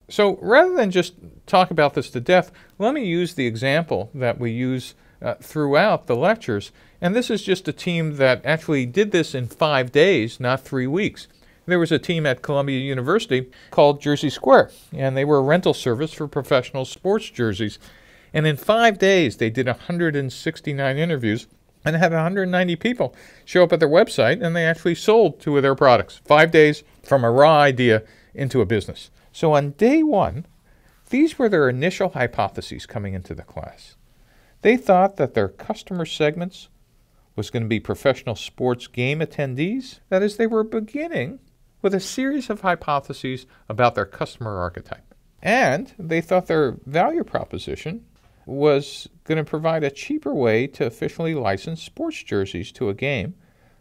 So rather than just talk about this to death, let me use the example that we use throughout the lectures. And this is just a team that actually did this in 5 days, not 3 weeks. There was a team at Columbia University called JerseySquare, and they were a rental service for professional sports jerseys. And in 5 days, they did 169 interviews and had 190 people show up at their website, and they actually sold 2 of their products. 5 days from a raw idea into a business. So on day 1, these were their initial hypotheses coming into the class. They thought that their customer segments was going to be professional sports game attendees. That is, they were beginning with a series of hypotheses about their customer archetype. And they thought their value proposition was going to provide a cheaper way to officially license sports jerseys to a game,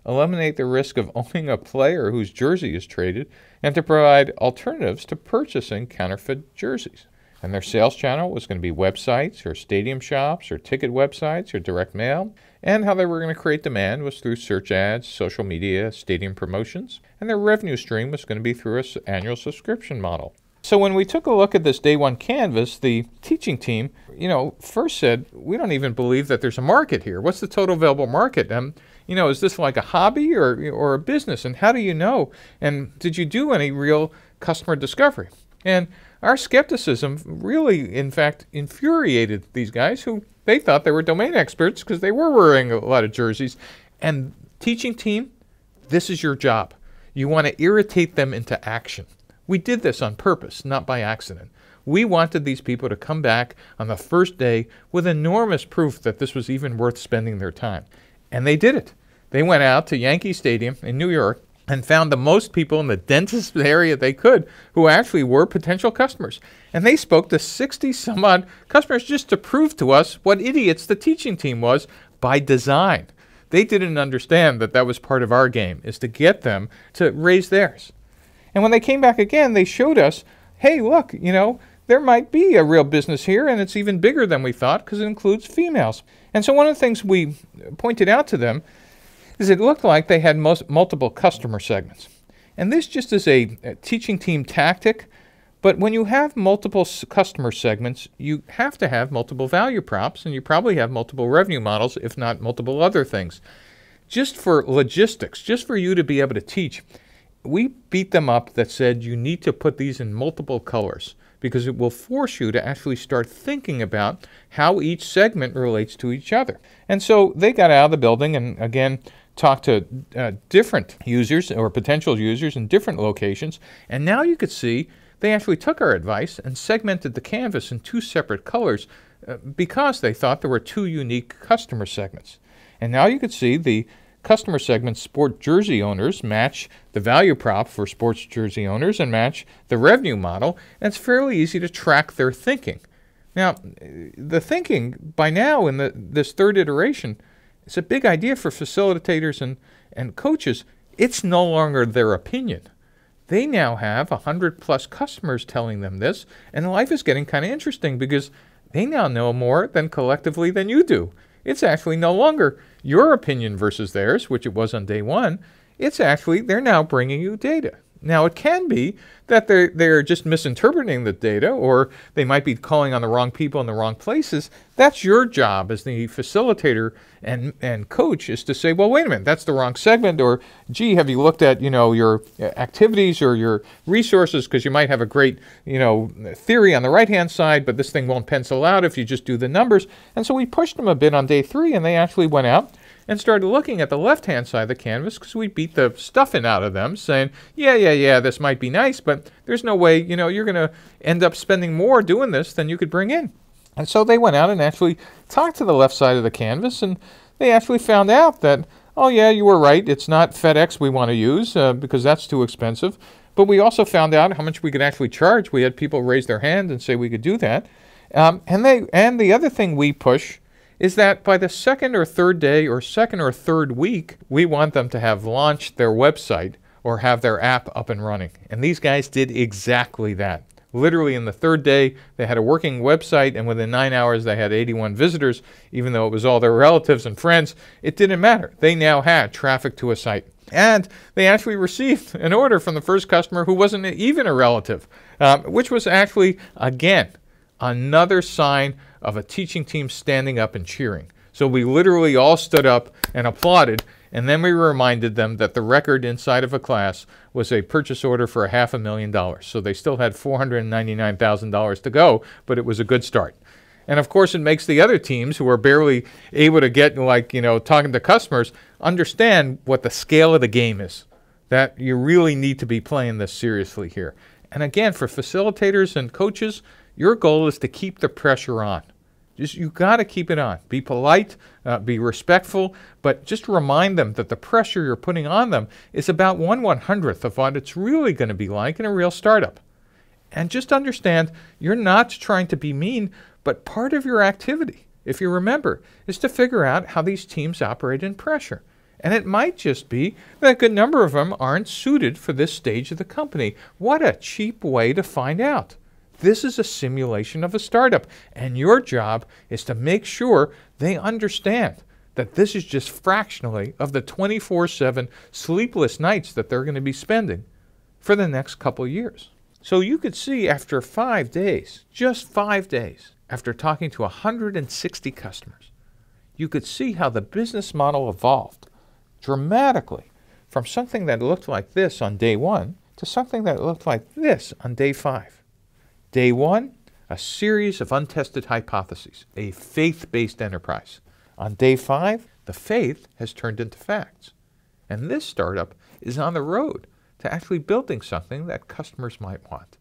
eliminate the risk of owning a player whose jersey is traded, and to provide alternatives to purchasing counterfeit jerseys. And their sales channel was going to be websites or stadium shops or ticket websites or direct mail. And how they were going to create demand was through search ads, social media, stadium promotions. And their revenue stream was going to be through an annual subscription model. So when we took a look at this day 1 canvas, the teaching team, first said, we don't even believe that there's a market here. What's the total available market? Is this like a hobby or a business? And how do you know? And did you do any real customer discovery? And our skepticism really, in fact, infuriated these guys who they thought they were domain experts because they were wearing a lot of jerseys. And teaching team, this is your job. You want to irritate them into action. We did this on purpose, not by accident. We wanted these people to come back on the first day with enormous proof that this was even worth spending their time. And they did it. They went out to Yankee Stadium in New York and found the most people in the densest area they could who actually were potential customers. And they spoke to 60 some odd customers just to prove to us what idiots the teaching team was by design. They didn't understand that that was part of our game, is to get them to raise theirs. And when they came back again, they showed us, hey, look, there might be a real business here, and it's even bigger than we thought because it includes females. And so one of the things we pointed out to them is it looked like they had multiple customer segments. And this just is a teaching team tactic, but when you have multiple customer segments, you have to have multiple value props, and you probably have multiple revenue models, if not multiple other things. Just for logistics, just for you to be able to teach, we beat them up that said you need to put these in multiple colors because it will force you to actually start thinking about how each segment relates to each other. And so they got out of the building and, again, talked to different users or potential users in different locations. And now you could see they actually took our advice and segmented the canvas in 2 separate colors because they thought there were 2 unique customer segments. And now you could see the customer segment sport jersey owners match the value prop for sports jersey owners and match the revenue model. And it's fairly easy to track their thinking. Now, the thinking by now in this 3rd iteration, it's a big idea for facilitators and coaches. It's no longer their opinion. They now have 100+ customers telling them this, and life is getting kind of interesting because they now know more than collectively than you do. It's actually no longer your opinion versus theirs, which it was on day 1. It's actually they're now bringing you data. Now, it can be that they're just misinterpreting the data, or they might be calling on the wrong people in the wrong places. That's your job as the facilitator and coach, is to say, well, wait a minute, that's the wrong segment, or, gee, have you looked at, your activities or your resources, because you might have a great, theory on the right-hand side, but this thing won't pencil out if you just do the numbers. And so we pushed them a bit on day 3, and they actually went out and started looking at the left-hand side of the canvas because we beat the stuffing out of them, saying, yeah, this might be nice, but there's no way, you're going to end up spending more doing this than you could bring in. And so they went out and actually talked to the left side of the canvas, and they actually found out that, oh, yeah, you were right, it's not FedEx we want to use because that's too expensive. But we also found out how much we could actually charge. We had people raise their hand and say we could do that. And the other thing we push is that by the 2nd or 3rd day or 2nd or 3rd week, we want them to have launched their website or have their app up and running. And these guys did exactly that. Literally in the third day, they had a working website, and within 9 hours, they had 81 visitors, even though it was all their relatives and friends. It didn't matter. They now had traffic to a site. And they actually received an order from the first customer who wasn't even a relative, which was actually, again, another sign of a teaching team standing up and cheering. So we literally all stood up and applauded, and then we reminded them that the record inside of a class was a purchase order for $500,000. So they still had $499,000 to go, but it was a good start. And of course, it makes the other teams who are barely able to get, talking to customers, understand what the scale of the game is, that you really need to be playing this seriously here. And again, for facilitators and coaches, your goal is to keep the pressure on. You got to keep it on. Be polite, be respectful, but just remind them that the pressure you're putting on them is about 1/100th of what it's really going to be like in a real startup. And just understand, you're not trying to be mean, but part of your activity, if you remember, is to figure out how these teams operate in pressure. And it might just be that a good number of them aren't suited for this stage of the company. What a cheap way to find out. This is a simulation of a startup, and your job is to make sure they understand that this is just fractionally of the 24/7 sleepless nights that they're going to be spending for the next couple years. So you could see after 5 days, just 5 days, after talking to 160 customers, you could see how the business model evolved dramatically from something that looked like this on day 1 to something that looked like this on day 5. Day 1, a series of untested hypotheses, a faith-based enterprise. On day 5, the faith has turned into facts. And this startup is on the road to actually building something that customers might want.